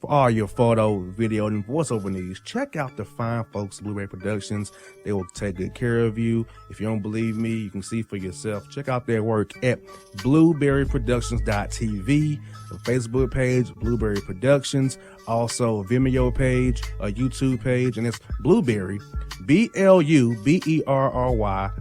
For all your photo, video, and voiceover needs, check out the fine folks at Blueberry Productions. They will take good care of you. If you don't believe me, you can see for yourself. Check out their work at blueberryproductions.tv, the Facebook page, Blueberry Productions, also a Vimeo page, a YouTube page, and it's Blueberry, BLUBERRY,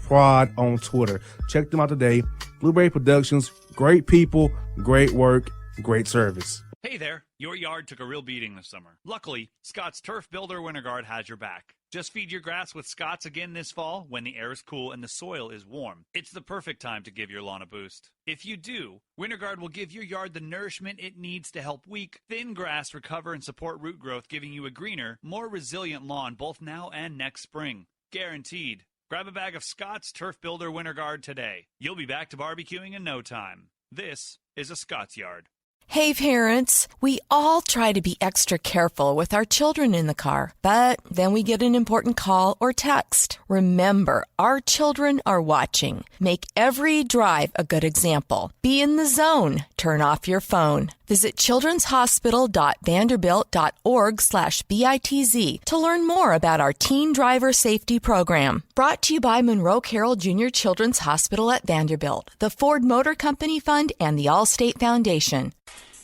Prod on Twitter. Check them out today. Blueberry Productions, great people, great work, great service. Hey there, your yard took a real beating this summer. Luckily, Scott's Turf Builder Winter Guard has your back. Just feed your grass with Scott's again this fall when the air is cool and the soil is warm. It's the perfect time to give your lawn a boost. If you do, Winter Guard will give your yard the nourishment it needs to help weak, thin grass recover and support root growth, giving you a greener, more resilient lawn both now and next spring. Guaranteed. Grab a bag of Scott's Turf Builder Winter Guard today. You'll be back to barbecuing in no time. This is a Scott's Yard. Hey parents, we all try to be extra careful with our children in the car, but then we get an important call or text. Remember, our children are watching. Make every drive a good example. Be in the zone. Turn off your phone. Visit childrenshospital.vanderbilt.org/BITZ to learn more about our Teen Driver Safety Program. Brought to you by Monroe Carroll Jr. Children's Hospital at Vanderbilt, the Ford Motor Company Fund, and the Allstate Foundation.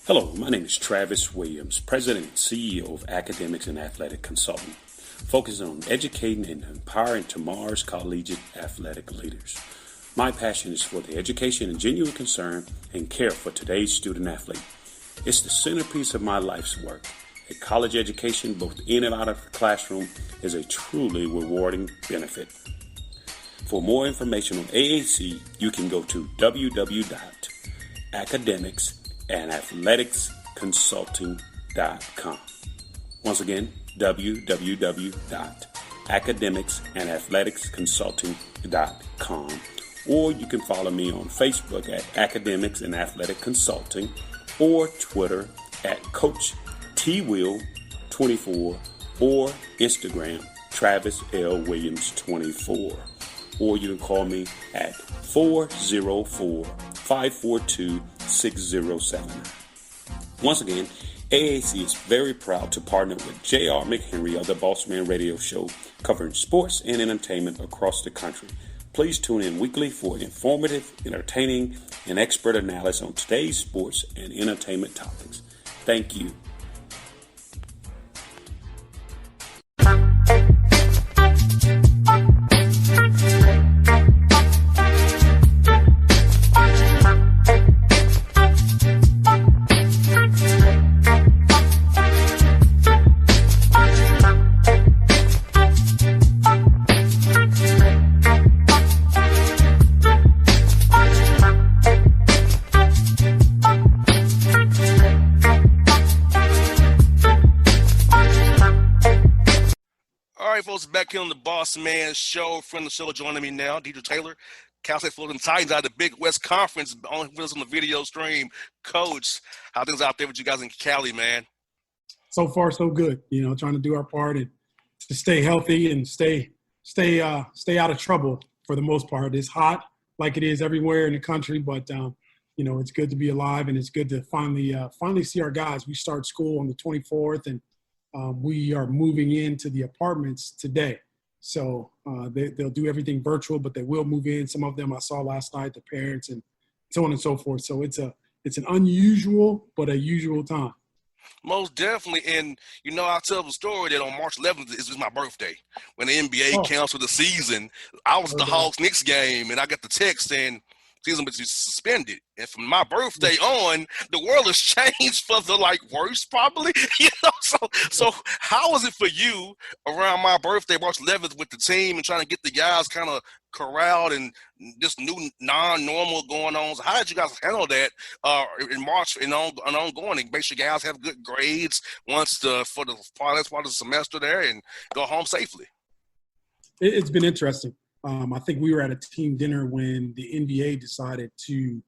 Hello, my name is Travis Williams, President and CEO of Academics and Athletic Consulting, focusing on educating and empowering tomorrow's collegiate athletic leaders. My passion is for the education and genuine concern and care for today's student athlete. It's the centerpiece of my life's work. A college education, both in and out of the classroom, is a truly rewarding benefit. For more information on AAC, you can go to www.academicsandathleticsconsulting.com. Once again, www.academicsandathleticsconsulting.com. Or you can follow me on Facebook at Academics and Athletic Consulting, or Twitter at Coach TWill24, or Instagram Travis L. Williams 24. Or you can call me at 404-542-6079. Once again, AAC is very proud to partner with J.R. McHenry of the Bossman Radio Show, covering sports and entertainment across the country. Please tune in weekly for informative, entertaining, and expert analysis on today's sports and entertainment topics. Thank you. Back here on the Bossman Show. Friend of the show joining me now, Dedrique Taylor, Cal State Fullerton Titans out of the Big West Conference, on with us on the video stream. Coach, how things out there with you guys in Cali, man? So far, so good. Trying to do our part and to stay healthy and stay out of trouble for the most part. It's hot like it is everywhere in the country, but it's good to be alive, and it's good to finally see our guys. We start school on the 24th, and we are moving into the apartments today. So they'll do everything virtual, but they will move in. Some of them I saw last night, the parents, and so on and so forth. So it's an unusual but a usual time. Most definitely. And, I'll tell the story that on March 11th is my birthday. When the NBA canceled the season, I was at the Hawks-Knicks game, and I got the text saying season was suspended. And from my birthday on, the world has changed for the worse, probably. So how was it for you around my birthday, March 11th, with the team and trying to get the guys kind of corralled and this new non-normal going on? So how did you guys handle that in March and ongoing, and make sure guys have good grades for the last part of the semester there and go home safely? It's been interesting. I think we were at a team dinner when the NBA decided to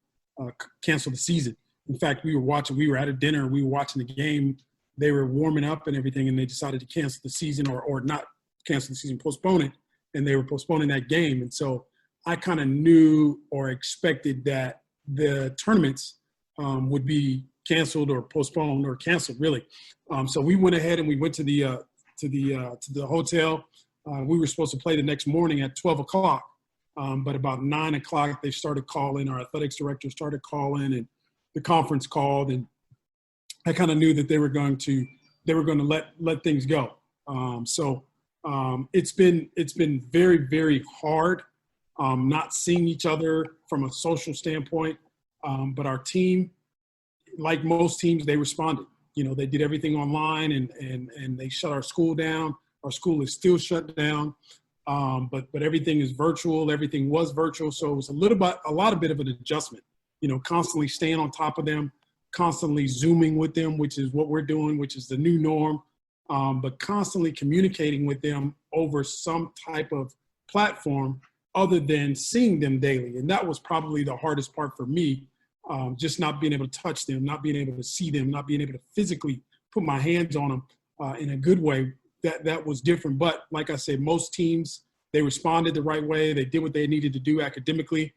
cancel the season. In fact, we were at a dinner, we were watching the game. They were warming up and everything, and they decided to cancel the season or not cancel the season, postpone it, and they were postponing that game. And so I kind of knew or expected that the tournaments would be canceled or postponed or canceled really. So we went ahead and we went to the hotel. We were supposed to play the next morning at 12 o'clock. But about 9 o'clock, they started calling. Our athletics director started calling, and the conference called, and I kind of knew that they were going to let things go. It's been very, very hard not seeing each other from a social standpoint. But our team, like most teams, they responded. They did everything online, and they shut our school down. Our school is still shut down. But everything is virtual. Everything was virtual. So it was a lot bit of an adjustment, constantly staying on top of them, constantly Zooming with them, which is what we're doing, which is the new norm, but constantly communicating with them over some type of platform other than seeing them daily. And that was probably the hardest part for me, just not being able to touch them, not being able to see them, not being able to physically put my hands on them in a good way. That was different. But like I said, most teams, they responded the right way. They did what they needed to do academically,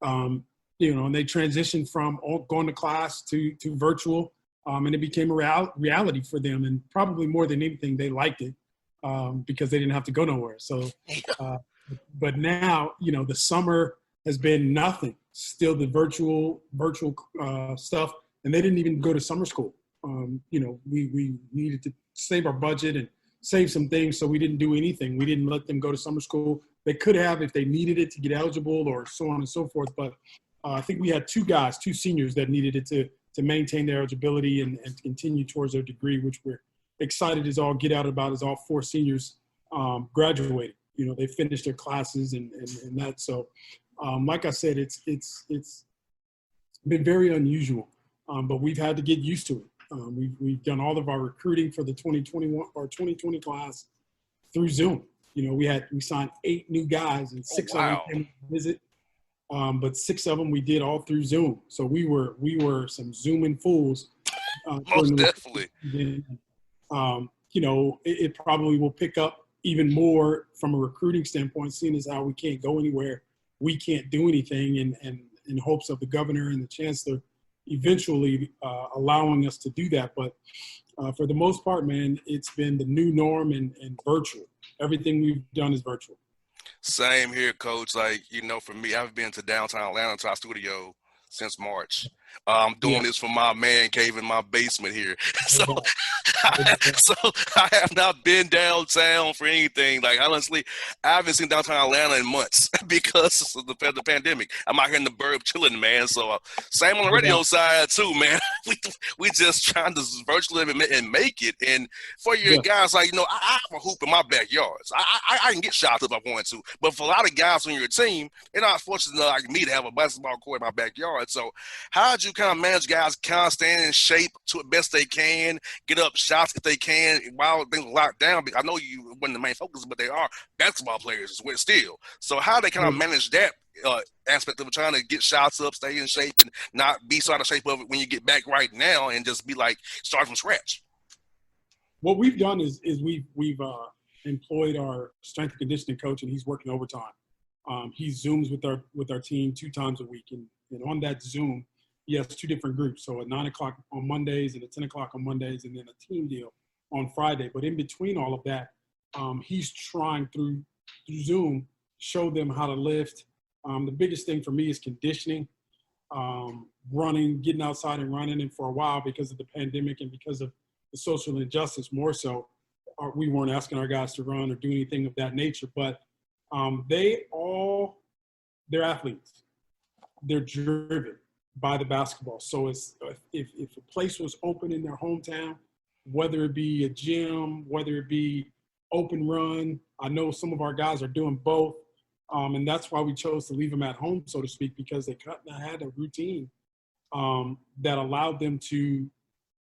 and they transitioned from going to class to virtual, and it became a reality for them. And probably more than anything, they liked it because they didn't have to go nowhere. So, but now, the summer has been nothing, still the virtual stuff. And they didn't even go to summer school. We needed to save our budget and save some things, so we didn't do anything. We didn't let them go to summer school. They could have if they needed it to get eligible or so on and so forth. But I think we had two seniors that needed it to maintain their eligibility and continue towards their degree, which we're excited as all get out about, as all 4 seniors graduated. They finished their classes and that. So like I said, it's been very unusual, but we've had to get used to it. We've done all of our recruiting for the 2021 or 2020 class through Zoom. We signed 8 new guys, and 6 of them came to visit. But 6 of them we did all through Zoom. So we were some Zooming fools. Most definitely. It probably will pick up even more from a recruiting standpoint, seeing as how we can't go anywhere, we can't do anything, and in hopes of the governor and the chancellor eventually allowing us to do that. But for the most part, man, it's been the new norm and virtual. Everything we've done is virtual. Same here, Coach. For me, I've been to downtown Atlanta to our studio since March. I'm doing this from my man cave in my basement here. So I have not been downtown for anything. Honestly, I haven't seen downtown Atlanta in months because of the pandemic. I'm out here in the burb chilling, man. So same on the radio side too, man. we just trying to virtually and make it. And for your guys, I have a hoop in my backyard. So I can get shots if I want to. But for a lot of guys on your team, they're not fortunate like me to have a basketball court in my backyard. So how'd you kind of manage guys kind of staying in shape to the best they can, get up shots if they can while things locked down? I know you weren't the main focus, but they are basketball players still. So how they kind of manage that aspect of trying to get shots up, stay in shape, and not be so out of shape of it when you get back right now and just be start from scratch? What we've done is we've employed our strength and conditioning coach, and he's working overtime. He Zooms with our team 2 times a week, and on that Zoom, he has 2 different groups. So at 9 o'clock on Mondays and at 10 o'clock on Mondays, and then a team deal on Friday. But in between all of that, he's trying through Zoom, show them how to lift. The biggest thing for me is conditioning, running, getting outside and running. And for a while, because of the pandemic and because of the social injustice more so, we weren't asking our guys to run or do anything of that nature. But they're athletes. They're driven by the basketball. So if a place was open in their hometown, whether it be a gym, whether it be open run, I know some of our guys are doing both. And that's why we chose to leave them at home, so to speak, because they had a routine that allowed them to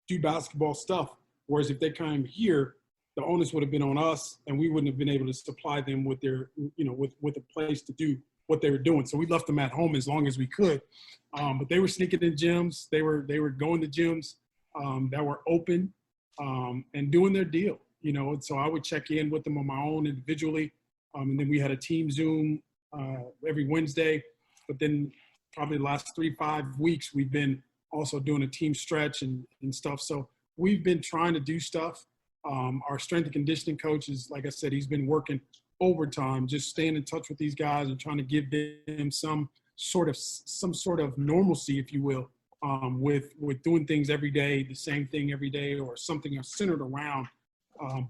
do basketball stuff. Whereas if they came here, the onus would have been on us, and we wouldn't have been able to supply them with their, with a place to do what they were doing. So we left them at home as long as we could. But they were sneaking in gyms. They were going to gyms that were open and doing their deal, And so I would check in with them on my own individually. And then we had a team Zoom every Wednesday. But then probably the last 3-5 weeks, we've been also doing a team stretch and stuff. So we've been trying to do stuff. Our strength and conditioning coach is, like I said, he's been working overtime, just staying in touch with these guys and trying to give them some sort of normalcy, if you will, with doing things every day, the same thing every day, or something centered around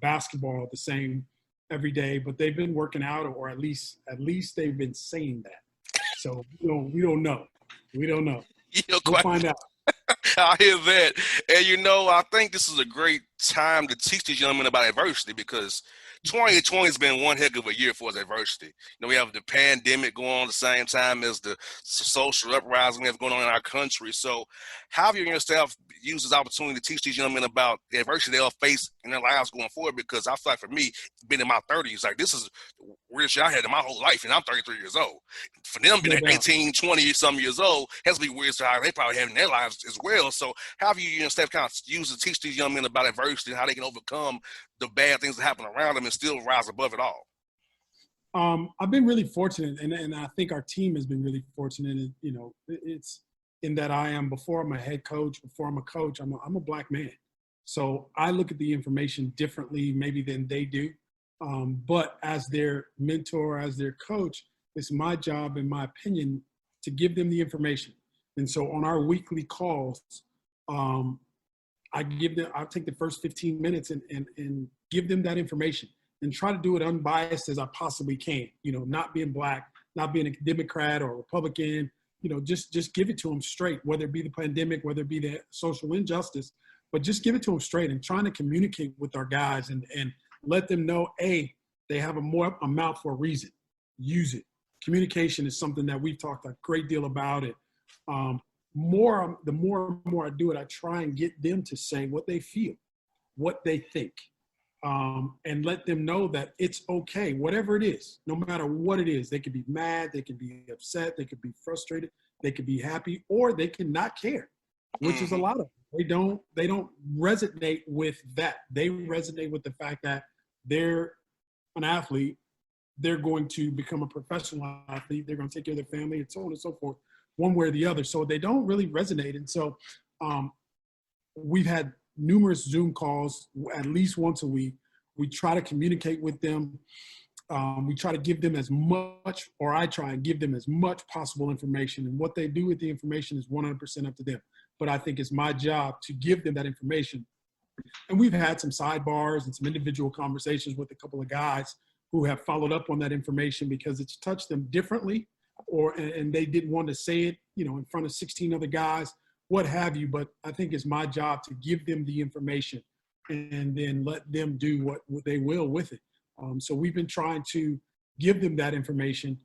basketball the same every day. But they've been working out, or at least they've been saying that. So we don't know. We'll find out. I hear that. And, I think this is a great time to teach these young men about adversity, because 2020 has been one heck of a year for us adversity. We have the pandemic going on at the same time as the social uprising we have going on in our country. So how have you and your staff used this opportunity to teach these young men about the adversity they'll face in their lives going forward? Because I feel like for me, being in my 30s, like, this is weird shit I had in my whole life, and I'm 33 years old. For them being 18, 20-some years old has to be weird to how they probably have in their lives as well. So how have you and your staff kind of used to teach these young men about adversity and how they can overcome the bad things that happen around them and still rise above it all? I've been really fortunate, and I think our team has been really fortunate. It's in that before I'm a head coach, before I'm a coach, I'm a black man. So I look at the information differently maybe than they do. But as their mentor, as their coach, it's my job, in my opinion, to give them the information. And so on our weekly calls, I'll take the first 15 minutes and give them that information and try to do it unbiased as I possibly can. Not being black, not being a Democrat or Republican, just give it to them straight, whether it be the pandemic, whether it be the social injustice, but just give it to them straight and trying to communicate with our guys and let them know, they have a mouth for a reason. Use it. Communication is something that we've talked a great deal about it. The more and more I do it, I try and get them to say what they feel, what they think, and let them know that it's okay, whatever it is, no matter what it is. They could be mad, they could be upset, they could be frustrated, they could be happy, or they can not care, which is a lot of them. They don't resonate with that. They resonate with the fact that they're an athlete, they're going to become a professional athlete, they're going to take care of their family, and so on and so forth, one way or the other. So they don't really resonate. And so we've had numerous Zoom calls at least once a week. We try to communicate with them. We try to give them as much, or I try and give them as much possible information. And what they do with the information is 100% up to them. But I think it's my job to give them that information. And we've had some sidebars and some individual conversations with a couple of guys who have followed up on that information because it's touched them differently, and they didn't want to say it, in front of 16 other guys, what have you. But I think it's my job to give them the information and then let them do what they will with it. So we've been trying to give them that information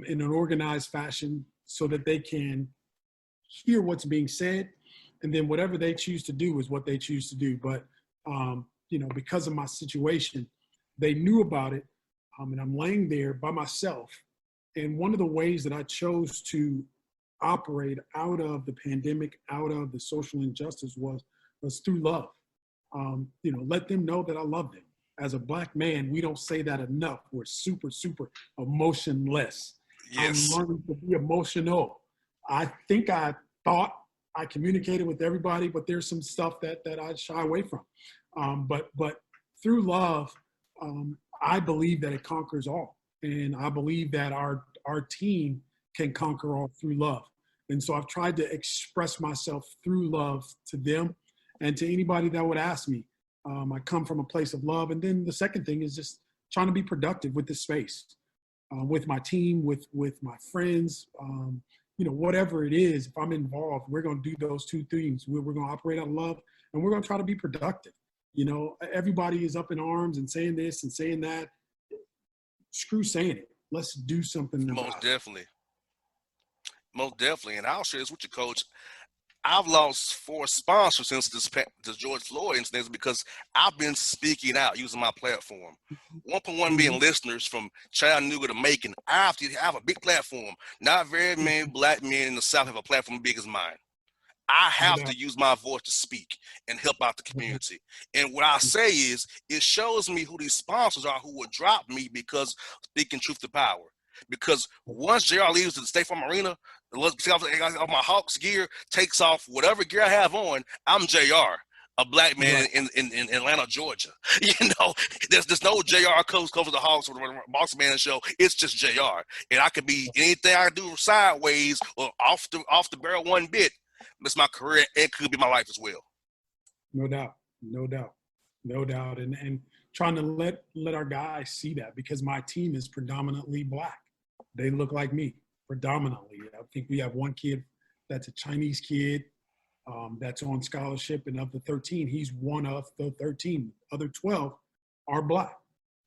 in an organized fashion so that they can hear what's being said, and then whatever they choose to do is what they choose to do. But, because of my situation, they knew about it, and I'm laying there by myself. And one of the ways that I chose to operate out of the pandemic, out of the social injustice was through love. Let them know that I love them. As a black man, we don't say that enough. We're super, super emotionless. Yes. I'm learning to be emotional. I think I thought I communicated with everybody, but there's some stuff that I shy away from. But through love, I believe that it conquers all. And I believe that our team can conquer all through love. And so I've tried to express myself through love to them and to anybody that would ask me. I come from a place of love. And then the second thing is just trying to be productive with this space, with my team, with my friends, whatever it is. If I'm involved, we're going to do those two things. We're going to operate out of love, and we're going to try to be productive. Everybody is up in arms and saying this and saying that. Screw saying it. Let's do something about Most definitely. And I'll share this with you, Coach. I've lost 4 sponsors since the George Floyd incident because I've been speaking out using my platform. 1.1 million listeners from Chattanooga to Macon. I have a big platform. Not very many black men in the South have a platform big as mine. I have to use my voice to speak and help out the community. And what I say is, it shows me who these sponsors are who will drop me because speaking truth to power. Because once JR leaves the State Farm Arena, take off my Hawks gear, takes off whatever gear I have on. I'm JR, a black man in Atlanta, Georgia. There's no JR covers the Hawks or the Bossman show. It's just JR, and I could be anything I do sideways or off the barrel one bit. It's my career. It could be my life as well. No doubt, and trying to let our guys see that, because my team is predominantly black. They look like me predominantly. I think we have one kid that's a Chinese kid that's on scholarship, and of the 13, he's one of the 13. Other 12 are black.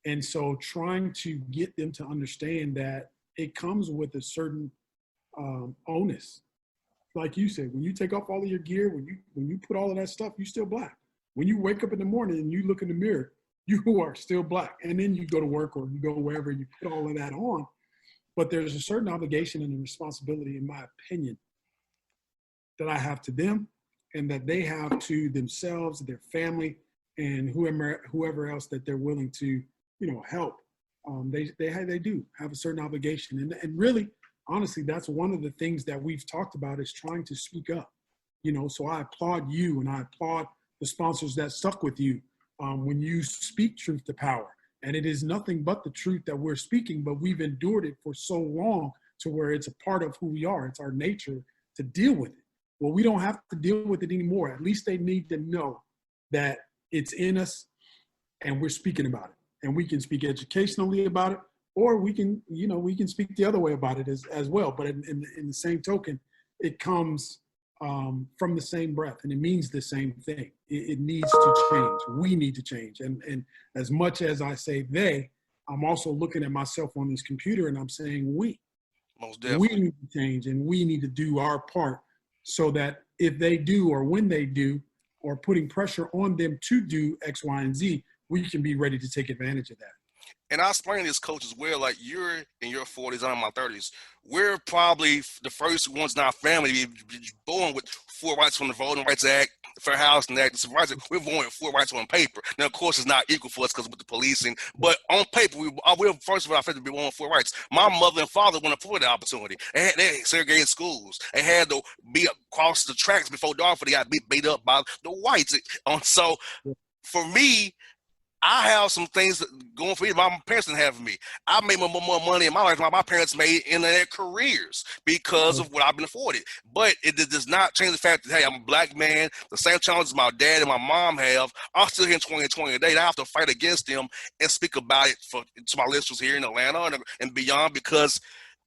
And so trying to get them to understand that it comes with a certain onus. Like you said, when you take off all of your gear, when you put all of that stuff, you're still black. When you wake up in the morning and you look in the mirror, you are still black. And then you go to work or you go wherever, you put all of that on. But there's a certain obligation and a responsibility, in my opinion, that I have to them and that they have to themselves, their family, and whoever else that they're willing to, help. They do have a certain obligation. And really, honestly, that's one of the things that we've talked about, is trying to speak up. So I applaud you, and I applaud the sponsors that stuck with you when you speak truth to power. And it is nothing but the truth that we're speaking, but we've endured it for so long to where it's a part of who we are. It's our nature to deal with it. Well, we don't have to deal with it anymore. At least they need to know that it's in us and we're speaking about it. And we can speak educationally about it, or we can speak the other way about it as well. But in the same token, it comes from the same breath, and it means the same thing. It needs to change. We need to change. And as much as I say they, I'm also looking at myself on this computer, and I'm saying we. Most definitely. We need to change, and we need to do our part, so that if they do, or when they do, or putting pressure on them to do X, Y, and Z, we can be ready to take advantage of that. And I explain this, coach, as well. Like, you're in your 40s, I'm in my 30s. We're probably the first ones in our family to be born with 4 rights from the Voting Rights Act, the Fair Housing Act, the Civil Rights Act. We're born with 4 rights on paper. Now, of course, it's not equal for us because with the policing, but on paper, we're first of all to be born with 4 rights. My mother and father went up for the opportunity. They had segregated schools. They had to be across the tracks before Darfur. They got beat up by the whites. So, for me, I have some things going for me my parents didn't have for me. I made more money in my life than my parents made in their careers because of what I've been afforded. But it does not change the fact that, hey, I'm a black man. The same challenges my dad and my mom have, I'm still here in 2020 today. I have to fight against them and speak about it to my listeners here in Atlanta and beyond, because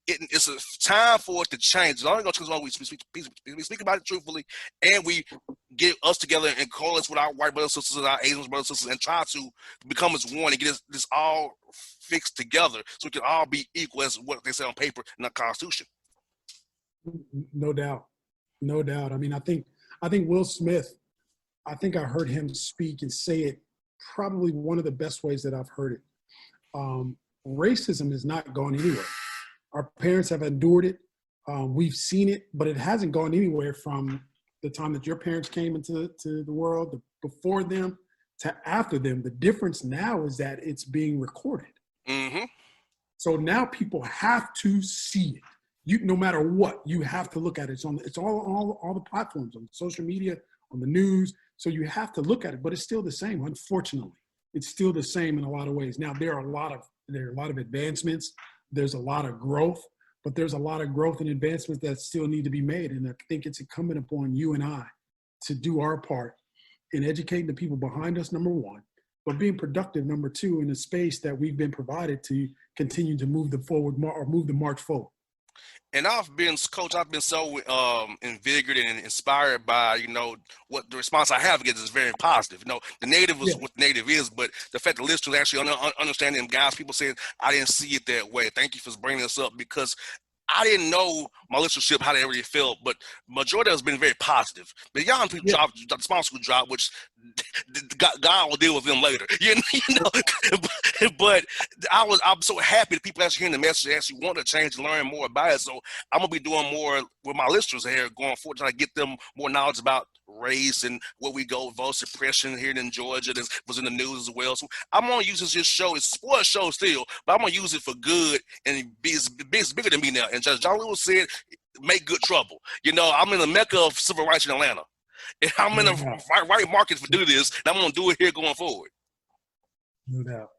it's a time for it to change. It's only going to change when we speak about it truthfully, and we get us together and coalesce with our white brothers and sisters and our Asian brothers and sisters and try to become as one and get this all fixed together so we can all be equal as what they say on paper in the Constitution. No doubt. I mean, I think Will Smith, I think I heard him speak and say it probably one of the best ways that I've heard it. Racism is not going anywhere. Our parents have endured it. We've seen it, but it hasn't gone anywhere from the time that your parents came into the world, before them to after them. The difference now is that it's being recorded. Mm-hmm. So now people have to see it. No matter what, you have to look at it. It's all the platforms, on social media, on the news. So you have to look at it, but it's still the same. Unfortunately, it's still the same in a lot of ways. Now there are a lot of advancements. There's a lot of growth, but there's a lot of growth and advancements that still need to be made. And I think it's incumbent upon you and I to do our part in educating the people behind us, number one, but being productive, number two, in the space that we've been provided to continue to move the march forward. And Coach, I've been so invigorated and inspired by, what the response I have against is very positive. The negative is what the negative is, but the fact the listeners actually understanding them guys, people saying, I didn't see it that way. Thank you for bringing this up, because I didn't know my listenership, how they really felt, but majority has been very positive. The young people dropped, the sponsor dropped, which God will deal with them later. But I'm so happy that people actually hearing the message, actually want to change and learn more about it. So I'm gonna be doing more with my listeners here going forward, trying to get them more knowledge about race and where we go, vote suppression here in Georgia. That was in the news as well. So I'm gonna use this show. It's a sports show still, but I'm gonna use it for good and it's bigger than me now. And Judge John Lewis said, make good trouble. I'm in the mecca of civil rights in Atlanta. And I'm in the right market to do this, and I'm going to do it here going forward. No doubt.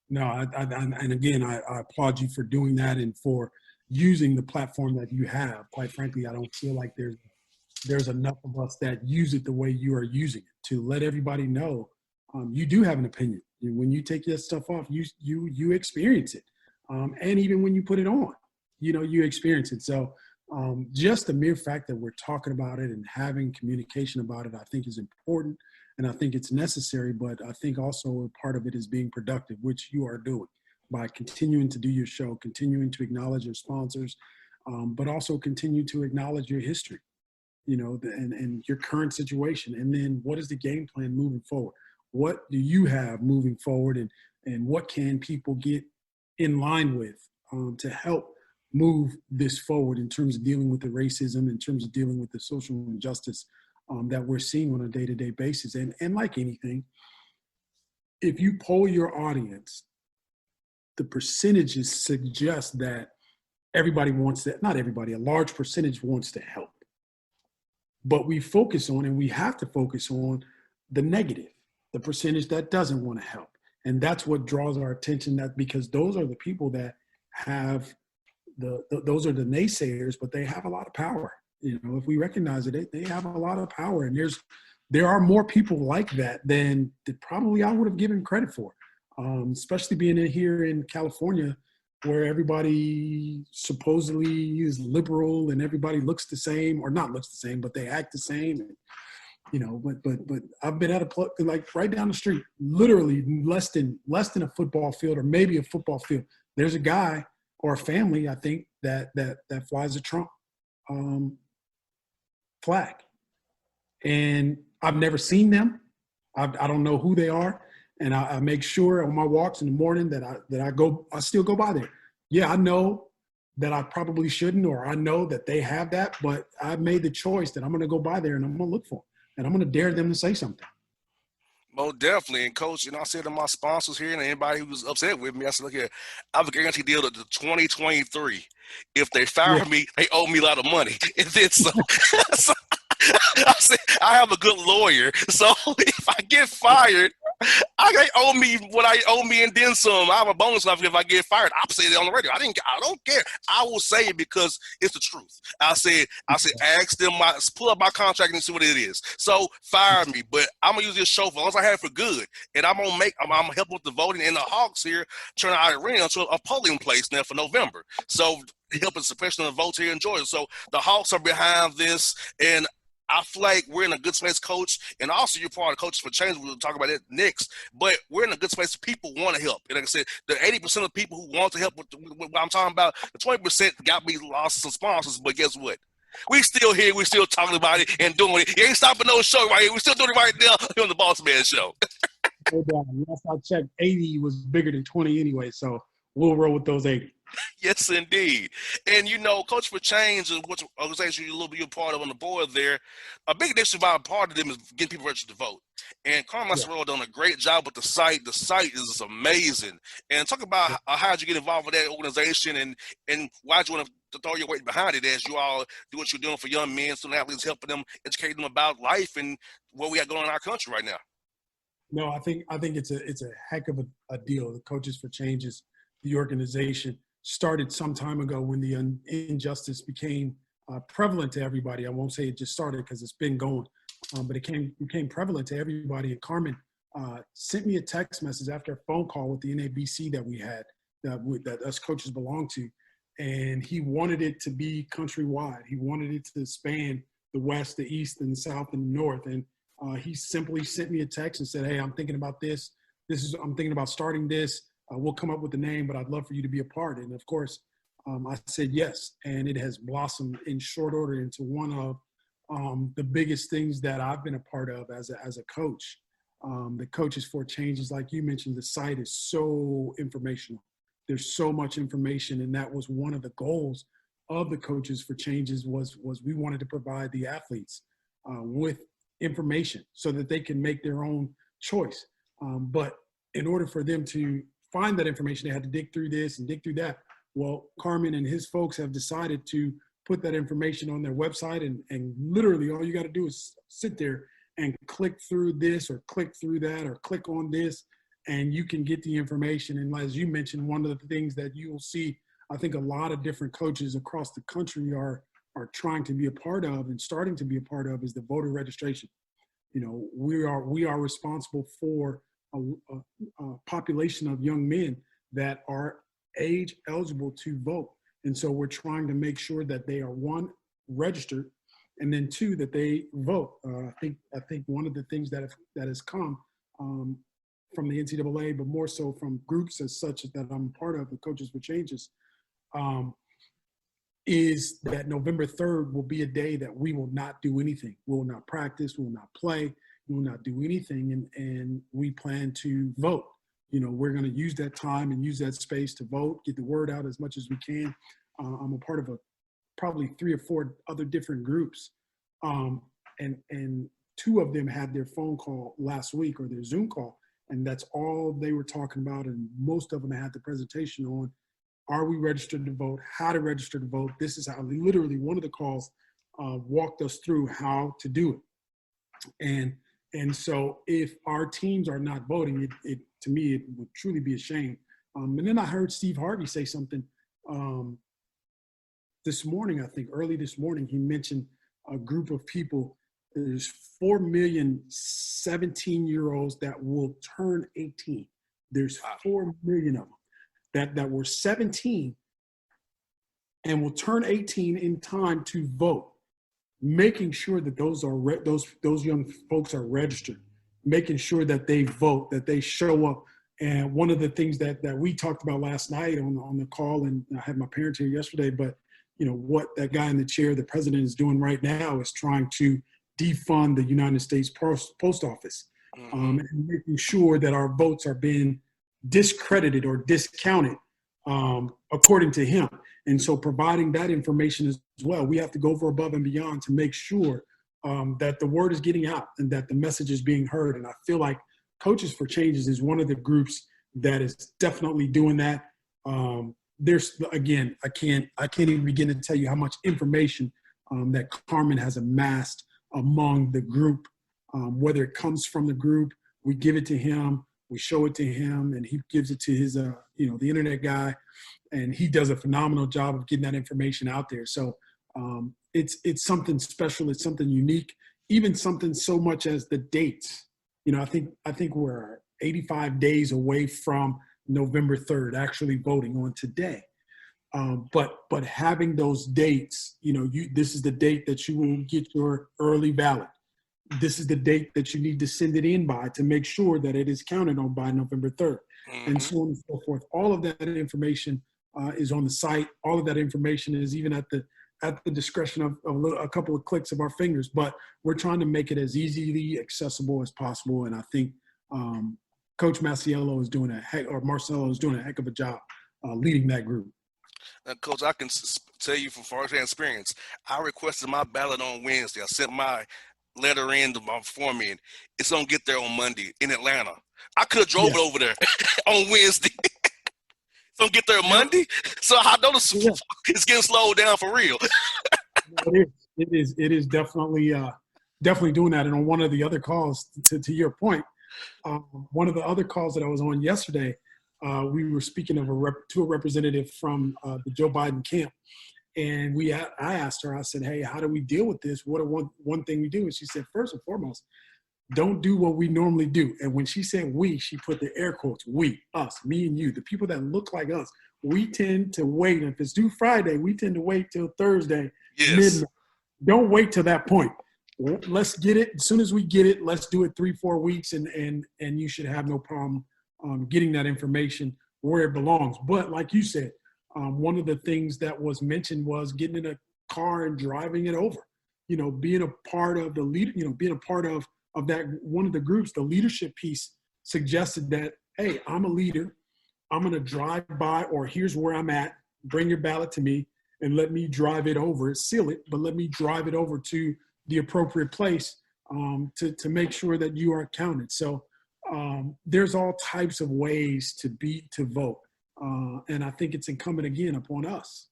No, and again, I applaud you for doing that and for using the platform that you have. Quite frankly, I don't feel like there's enough of us that use it the way you are using it to let everybody know you do have an opinion. When you take this stuff off, you experience it, and even when you put it on, you experience it. So. Just the mere fact that we're talking about it and having communication about it, I think is important and I think it's necessary, but I think also a part of it is being productive, which you are doing by continuing to do your show, continuing to acknowledge your sponsors, but also continue to acknowledge your history, and your current situation. And then what is the game plan moving forward? What do you have moving forward and what can people get in line with to help move this forward in terms of dealing with the racism, in terms of dealing with the social injustice that we're seeing on a day-to-day basis. And like anything, if you poll your audience, the percentages suggest that everybody wants to, not everybody, a large percentage wants to help. But we focus on, and we have to focus on the negative, the percentage that doesn't want to help. And that's what draws our attention, that because those are the people that have those are the naysayers, but they have a lot of power. If we recognize it, they have a lot of power. And there are more people like that than probably I would have given credit for, especially being here in California, where everybody supposedly is liberal and everybody looks the same, or not looks the same, but they act the same. And, but I've been at a like right down the street, literally less than a football field, or maybe a football field. There's a guy or a family, I think, that flies a Trump flag. And I've never seen them. I don't know who they are. And I make sure on my walks in the morning that I still go by there. Yeah, I know that I probably shouldn't, or I know that they have that, but I made the choice that I'm going to go by there and I'm going to look for them. And I'm going to dare them to say something. Most definitely. And Coach, I said to my sponsors here and anybody who was upset with me, I said, look here, I have a guaranteed deal to 2023. If they fire me, they owe me a lot of money. And then so I said, I have a good lawyer. So if I get fired, they owe me what I owe me and then some. I have a bonus life if I get fired. I'll say it on the radio. I don't care. I will say it because it's the truth. I said, ask them, pull up my contract and see what it is. So fire me, but I'm gonna use this show for as long as I have it for good. And I'm gonna help with the voting. And the Hawks here turn our arena into a polling place now for November. So helping suppression of the votes here in Georgia. So the Hawks are behind this, and I feel like we're in a good space, Coach, and also you're part of Coaches for Change. We'll talk about it next, but we're in a good space. People want to help. And like I said, the 80% of people who want to help with what I'm talking about, the 20% got me lost some sponsors, but guess what? We still here. We're still talking about it and doing it. You ain't stopping no show right here. We're still doing it right now here on the Bossman Show. No doubt. Last I checked, 80 was bigger than 20 anyway, so we'll roll with those 80. Yes, indeed. And, Coach for Change is what organization you're a part of on the board there. A big initiative I'm part of them is getting people registered to vote. And Carmen Massaro done a great job with the site. The site is amazing. And talk about how did you get involved with that organization and why did you want to throw your weight behind it as you all do what you're doing for young men, student athletes, helping them, educating them about life and what we got going on in our country right now. No, I think it's a heck of a deal. The Coaches for Change is the organization. Started some time ago when the injustice became prevalent to everybody. I won't say it just started because it's been going, but it became prevalent to everybody. And Carmen sent me a text message after a phone call with the NABC that we had, that us coaches belong to, and he wanted it to be countrywide. He wanted it to span the West, the East, and the South, and the North. And he simply sent me a text and said, "Hey, I'm thinking about this. I'm thinking about starting this. We'll come up with the name, but I'd love for you to be a part." And of course, I said yes. And it has blossomed in short order into one of the biggest things that I've been a part of as a coach. The Coaches for Changes, like you mentioned, the site is so informational. There's so much information, and that was one of the goals of the Coaches for Changes was we wanted to provide the athletes with information so that they can make their own choice. But in order for them to find that information, they had to dig through this and dig through that. Well, Carmen and his folks have decided to put that information on their website, and literally all you got to do is sit there and click through this or click through that or click on this, and you can get the information. And as you mentioned, one of the things that you will see, I think a lot of different coaches across the country are trying to be a part of and starting to be a part of is the voter registration. You know, we are responsible for a population of young men that are age eligible to vote. And so we're trying to make sure that they are, one, registered, and then two, that they vote. I think one of the things that has come from the NCAA, but more so from groups as such that I'm part of, the Coaches for Changes, is that November 3rd will be a day that we will not do anything. We will not practice, we will not play, we will not do anything, and we plan to vote. You know, we're going to use that time and use that space to vote, get the word out as much as we can. I'm a part of probably 3 or 4 other different groups. And 2 of them had their phone call last week or their Zoom call, and that's all they were talking about. And most of them had the presentation on, are we registered to vote, how to register to vote. This is how, literally one of the calls walked us through how to do it. And so if our teams are not voting, it to me, it would truly be a shame. And then I heard Steve Harvey say something this morning, I think early this morning, he mentioned a group of people. There's 4 million 17-year-olds that will turn 18. There's 4 million of them that were 17 and will turn 18 in time to vote. Making sure that those young folks are registered, making sure that they vote, that they show up. And one of the things that we talked about last night on the call, and I had my parents here yesterday, but you know what that guy in the chair, the president, is doing right now is trying to defund the United States Post Office, and making sure that our votes are being discredited or discounted according to him. And so providing that information as well, we have to go over above and beyond to make sure that the word is getting out and that the message is being heard. And I feel like Coaches for Changes is one of the groups that is definitely doing that. There's, again, I can't even begin to tell you how much information that Carmen has amassed among the group, whether it comes from the group, we give it to him, we show it to him, and he gives it to his, the internet guy, and he does a phenomenal job of getting that information out there. So it's something special, it's something unique, even something so much as the dates. You know, I think we're 85 days away from November 3rd actually voting on today. But having those dates, you know, this is the date that you will get your early ballot. This is the date that you need to send it in by to make sure that it is counted on by November 3rd, and so on and so forth. All of that information is on the site. All of that information is even at the discretion of a couple of clicks of our fingers. But we're trying to make it as easily accessible as possible. And I think Coach Marcelo is doing a heck of a job leading that group. Coach, I can tell you from firsthand experience, I requested my ballot on Wednesday. I sent my letter in to my form in. It's going to get there on Monday in Atlanta. I could have drove it over there on Wednesday. It's going to get there Monday. So I know it's getting slowed down for real. It is definitely doing that. And on one of the other calls, to your point, one of the other calls that I was on yesterday, we were speaking to a representative from the Joe Biden camp, and I asked her. I said, "Hey, how do we deal with this? What one thing we do?" And she said, "First and foremost, don't do what we normally do." And when she said "we," she put the air quotes: "We, us, me, and you, the people that look like us." We tend to wait. If it's due Friday, we tend to wait till Thursday midnight. Don't wait till that point. Let's get it as soon as we get it. Let's do it 3-4 weeks, and you should have no problem getting that information where it belongs. But like you said, one of the things that was mentioned was getting in a car and driving it over. You know, being a part of the lead. You know, being a part of of that, one of the groups, the leadership piece suggested that, hey, I'm a leader. I'm going to drive by, or here's where I'm at. Bring your ballot to me and let me drive it over, seal it, but let me drive it over to the appropriate place to make sure that you are counted. So there's all types of ways to vote. And I think it's incumbent again upon us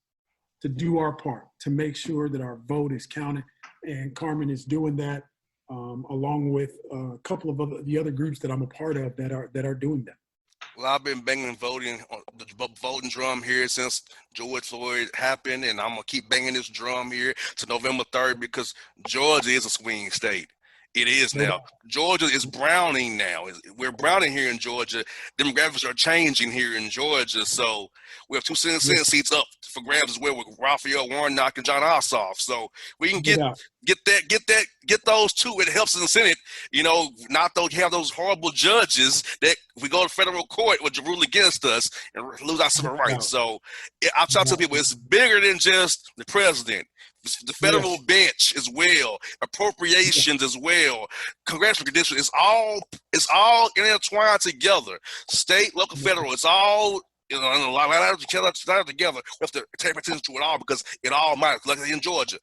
to do our part, to make sure that our vote is counted. And Carmen is doing that along with a couple of the other groups that I'm a part of that are doing that. Well, I've been banging voting on the voting drum here since George Floyd happened, and I'm gonna keep banging this drum here to November 3rd because Georgia is a swing state. It is now. Georgia is browning now. We're browning here in Georgia. Demographics are changing here in Georgia. So we have 2 Senate seats up for grabs as well with Raphael Warnock and John Ossoff. So we can get those two. It helps in the Senate, not though have those horrible judges that if we go to federal court would rule against us and lose our civil rights. So I try to tell people it's bigger than just the president. The federal bench as well, appropriations as well, congressional conditions. It's all intertwined together. State, local, federal. It's all a lot together. We have to take attention to it all because it all matters. Like in Georgia,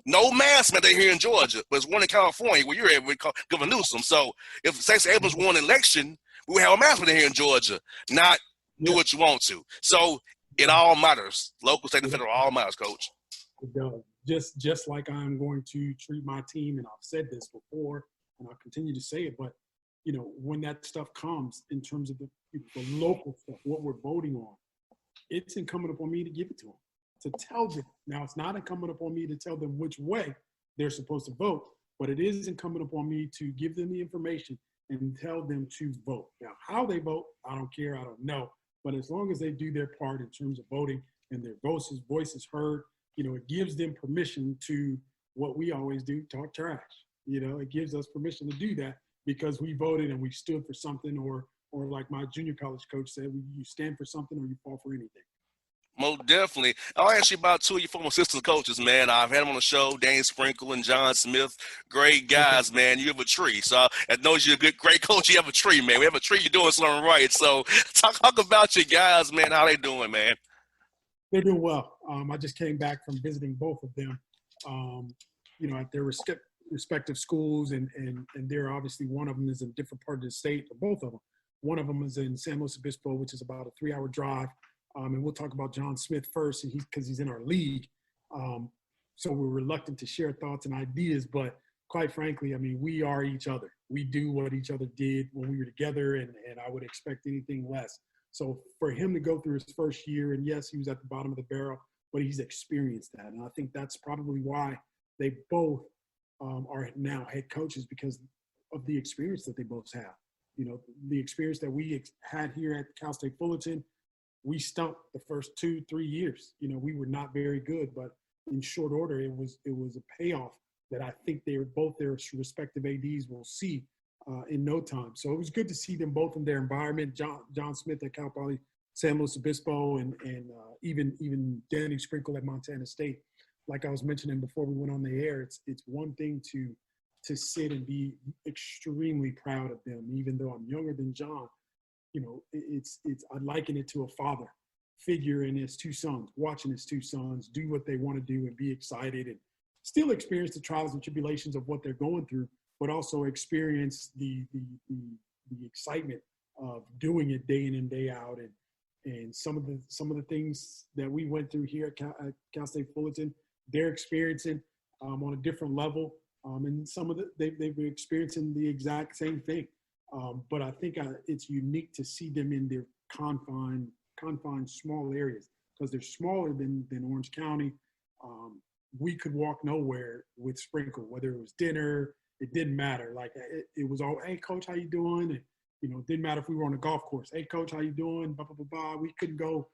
no mask mandate here in Georgia, but it's one in California where you're at with Governor Newsom. So if Stacey Abrams won an election, we would have a mask mandate here in Georgia, not do what you want to. So it all matters. Local, state, and federal all matters, Coach. It does. Just like I'm going to treat my team, and I've said this before, and I'll continue to say it, but, when that stuff comes in terms of the local stuff, what we're voting on, it's incumbent upon me to give it to them, to tell them. Now, it's not incumbent upon me to tell them which way they're supposed to vote, but it is incumbent upon me to give them the information and tell them to vote. Now, how they vote, I don't care, I don't know, but as long as they do their part in terms of voting and their voice is heard, it gives them permission to what we always do, talk trash. It gives us permission to do that because we voted and we stood for something, or like my junior college coach said, you stand for something or you fall for anything. Most definitely. I'll ask you about 2 of your former assistant coaches, man. I've had them on the show, Dane Sprinkle and John Smith. Great guys, man. You have a tree. So I know you're a great coach. You have a tree, man. We have a tree. You're doing something right. So talk about your guys, man. How they doing, man? They're doing well. I just came back from visiting both of them, at their respective schools, and they're obviously, one of them is in a different part of the state, or both of them. One of them is in San Luis Obispo, which is about a 3-hour drive. And we'll talk about John Smith first, because he's in our league. So we're reluctant to share thoughts and ideas, but quite frankly, we are each other. We do what each other did when we were together, and I would expect anything less. So for him to go through his first year, and yes, he was at the bottom of the barrel, but he's experienced that. And I think that's probably why they both are now head coaches, because of the experience that they both have. The experience that we had here at Cal State Fullerton, we stumped the first 2-3 years. We were not very good, but in short order, it was a payoff that I think both their respective ADs will see in no time. So it was good to see them both in their environment. John Smith at Cal Poly San Luis Obispo, and even Danny Sprinkle at Montana State. Like I was mentioning before we went on the air, it's one thing to sit and be extremely proud of them, even though I'm younger than John. I liken it to a father figure in his 2 sons, watching his 2 sons do what they want to do and be excited and still experience the trials and tribulations of what they're going through, but also experience the excitement of doing it day in and day out. And some of the things that we went through here at Cal State Fullerton, they're experiencing on a different level. And some of they've been experiencing the exact same thing. But I think it's unique to see them in their confined small areas, because they're smaller than Orange County. We could walk nowhere with Sprinkle, whether it was dinner, it didn't matter. Like it was all, hey, coach, how you doing? And, it didn't matter if we were on a golf course. Hey, coach, how you doing? Blah, blah, blah, blah. We couldn't go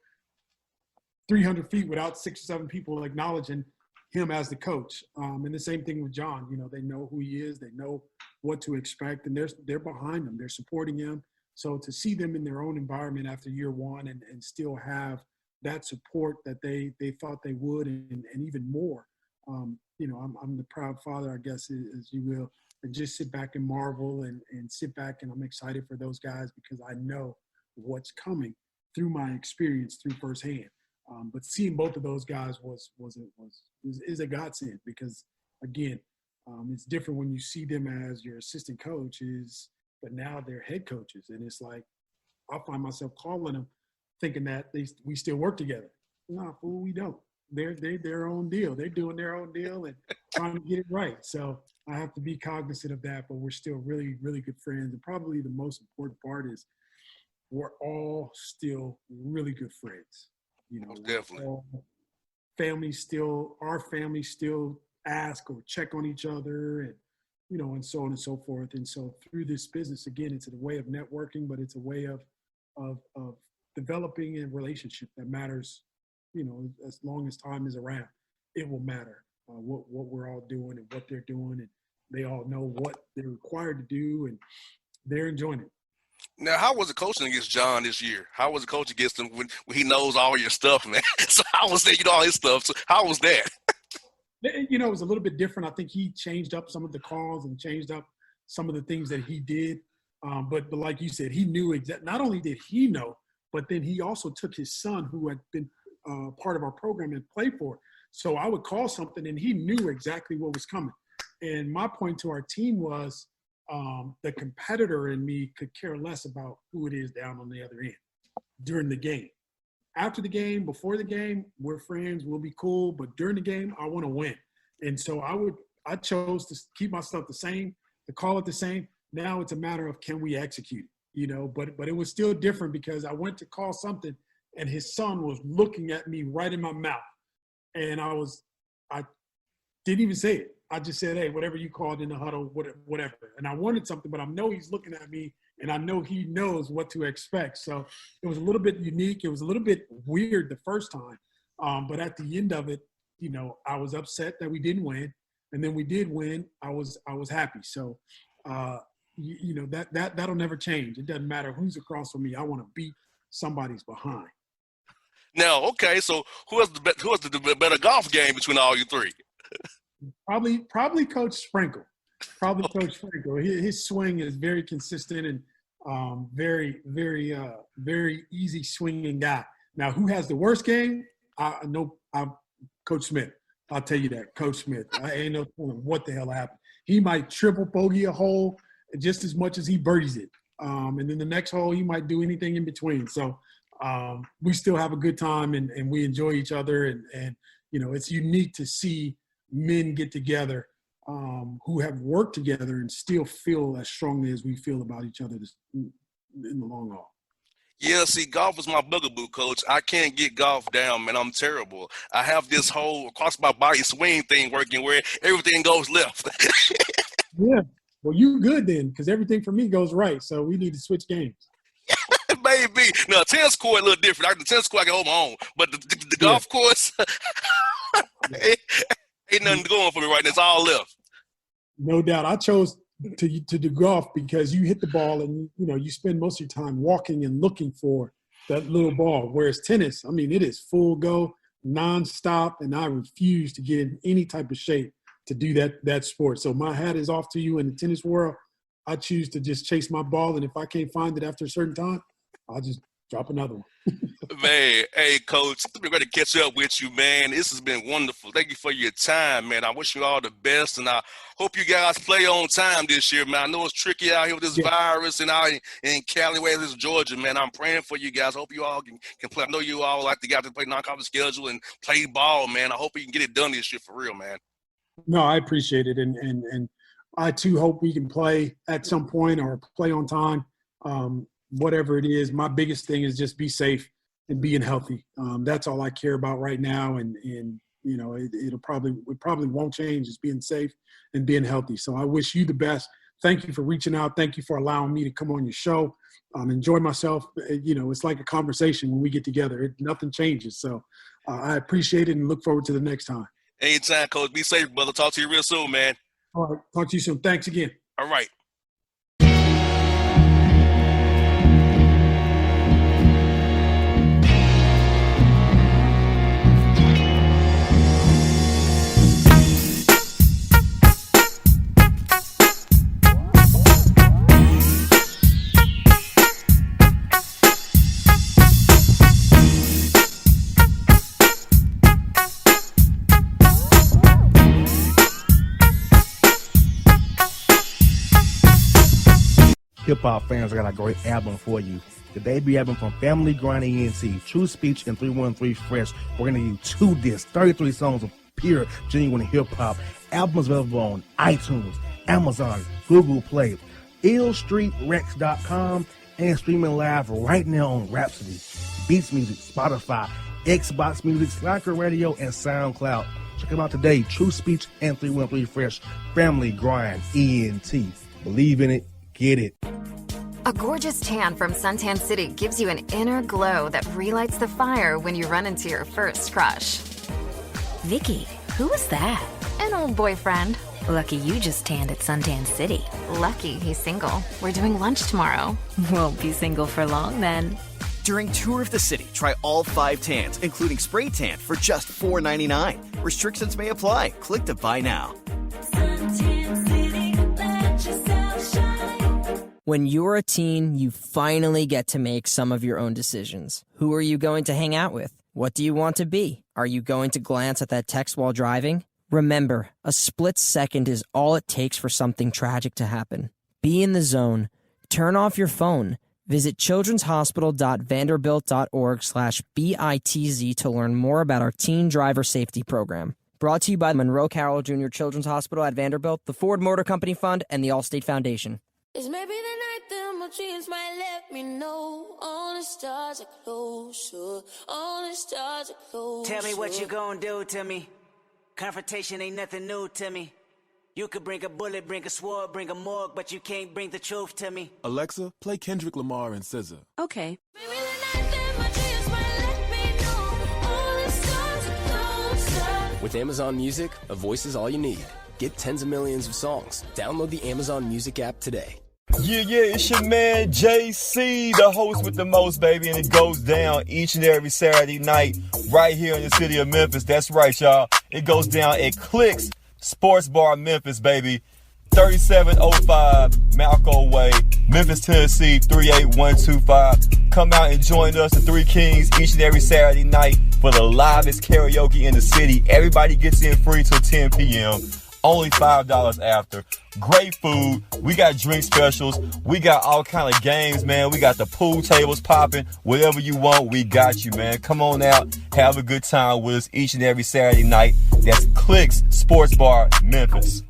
300 feet without 6 or 7 people acknowledging him as the coach. And the same thing with John. They know who he is. They know what to expect, and they're behind him. They're supporting him. So to see them in their own environment after year 1 and still have that support that they thought they would, and even more, I'm the proud father, I guess, as you will, and just sit back and marvel and sit back, and I'm excited for those guys because I know what's coming through my experience through firsthand. But seeing both of those guys is a godsend because, again, it's different when you see them as your assistant coaches, but now they're head coaches. And it's like, I find myself calling them thinking that we still work together. No, fool, we don't. They're their own deal. They're doing their own deal and trying to get it right. So I have to be cognizant of that, but we're still really, really good friends. And probably the most important part is we're all still really good friends. You know, definitely. Our family still ask or check on each other and, you know, and so on and so forth. And so through this business, again, it's a way of networking, but it's a way of developing a relationship that matters, you know, as long as time is around. It will matter what we're all doing and what they're doing. And they all know what they're required to do and they're enjoying it. Now, how was it coaching against John this year? How was it coaching against him when he knows all your stuff, man? So how was that? You know all his stuff. So how was that? You know, it was a little bit different. I think he changed up some of the calls and changed up some of the things that he did. But like you said, he knew not only did he know, but then he also took his son who had been part of our program and played for it. So I would call something and he knew exactly what was coming. And my point to our team was the competitor in me could care less about who it is down on the other end during the game. After the game, before the game, we're friends, we'll be cool. But during the game, I want to win. And so I chose to keep my stuff the same, to call it the same. Now it's a matter of can we execute, you know, but it was still different because I went to call something and his son was looking at me right in my mouth. And I didn't even say it. I just said, hey, whatever you called in the huddle, whatever. And I wanted something, but I know he's looking at me and I know he knows what to expect. So it was a little bit unique. It was a little bit weird the first time. But at the end of it, you know, I was upset that we didn't win. And then we did win. I was happy. So, you know, that'll never change. It doesn't matter who's across from me. I want to beat somebody's behind. Now, okay, so who has the better golf game between all you three? Probably Coach Sprinkle. Coach Sprinkle. His swing is very consistent and very, very, very easy swinging guy. Now, who has the worst game? Coach Smith. I'll tell you that, Coach Smith. I ain't no telling what the hell happened. He might triple bogey a hole just as much as he birdies it. And then the next hole, he might do anything in between. So we still have a good time and we enjoy each other. And, you know, it's unique to see men get together who have worked together and still feel as strongly as we feel about each other in the long haul. Yeah, see, golf is my bugaboo, Coach. I can't get golf down, man. I'm terrible. I have this whole across my body swing thing working where everything goes left. Yeah. Well, you good then, because everything for me goes right. So we need to switch games. Maybe. No, tennis court a little different. The tennis court I can hold my own, but the golf course ain't nothing going for me right now. It's all left. No doubt. I chose to do golf because you hit the ball and, you know, you spend most of your time walking and looking for that little ball. Whereas tennis, I mean, it is full go, nonstop, and I refuse to get in any type of shape to do that sport. So my hat is off to you in the tennis world. I choose to just chase my ball, and if I can't find it after a certain time, I'll just drop another one. Man, hey, Coach, it's been great to catch up with you, man. This has been wonderful. Thank you for your time, man. I wish you all the best, and I hope you guys play on time this year, man. I know it's tricky out here with this virus and out in Cali, where this is Georgia, man. I'm praying for you guys. I hope you all can play. I know you all like to get out to play non-conference schedule and play ball, man. I hope you can get it done this year for real, man. No, I appreciate it, and I, too, hope we can play at some point or play on time, whatever it is. My biggest thing is just be safe and being healthy. That's all I care about right now, and you know, it probably won't change. Is being safe and being healthy. So I wish you the best. Thank you for reaching out. Thank you for allowing me to come on your show. Enjoy myself. You know, it's like a conversation when we get together. Nothing changes. So I appreciate it and look forward to the next time. Anytime, Coach. Be safe, brother. Talk to you real soon, man. All right. Talk to you soon. Thanks again. All right. hip-hop fans, I got a great album for you. The debut album from Family Grind ENT, True Speech and 313 Fresh. We're going to give you 2 discs, 33 songs of pure, genuine hip-hop. Albums available on iTunes, Amazon, Google Play, illstreetrex.com, and streaming live right now on Rhapsody, Beats Music, Spotify, Xbox Music, Slacker Radio, and SoundCloud. Check them out today. True Speech and 313 Fresh. Family Grind ENT. Believe in it. Get it. A gorgeous tan from Suntan City gives you an inner glow that relights the fire when you run into your first crush. Vicky, who was that? An old boyfriend. Lucky you just tanned at Suntan City. Lucky he's single. We're doing lunch tomorrow. Won't be single for long then. During Tour of the City, try all 5 tans, including spray tan, for just $4.99. Restrictions may apply. Click to buy now. Suntan City, let yourself shine. When you're a teen, you finally get to make some of your own decisions. Who are you going to hang out with? What do you want to be? Are you going to glance at that text while driving? Remember, a split second is all it takes for something tragic to happen. Be in the zone. Turn off your phone. Visit childrenshospital.vanderbilt.org/BITZ to learn more about our teen driver safety program. Brought to you by Monroe Carroll Jr. Children's Hospital at Vanderbilt, the Ford Motor Company Fund, and the Allstate Foundation. It's maybe the night that my dreams might let me know. All the stars are closer. All the stars are closer. Tell me what you gonna do to me. Confrontation ain't nothing new to me. You could bring a bullet, bring a sword, bring a morgue, but you can't bring the truth to me. Alexa, play Kendrick Lamar and SZA. Okay. Maybe the night that my dreams might let me know. All the stars are closer. With Amazon Music, a voice is all you need. Get tens of millions of songs. Download the Amazon Music app today. Yeah, it's your man JC, the host with the most, baby, and it goes down each and every Saturday night right here in the city of Memphis. That's right, y'all. It goes down at Clicks Sports Bar Memphis, baby. 3705 Malco Way, Memphis, Tennessee, 38125. Come out and join us, the Three Kings, each and every Saturday night for the livest karaoke in the city. Everybody gets in free till 10 p.m. Only $5 after. Great food. We got drink specials. We got all kind of games, man. We got the pool tables popping. Whatever you want, we got you, man. Come on out. Have a good time with us each and every Saturday night. That's Clicks Sports Bar, Memphis.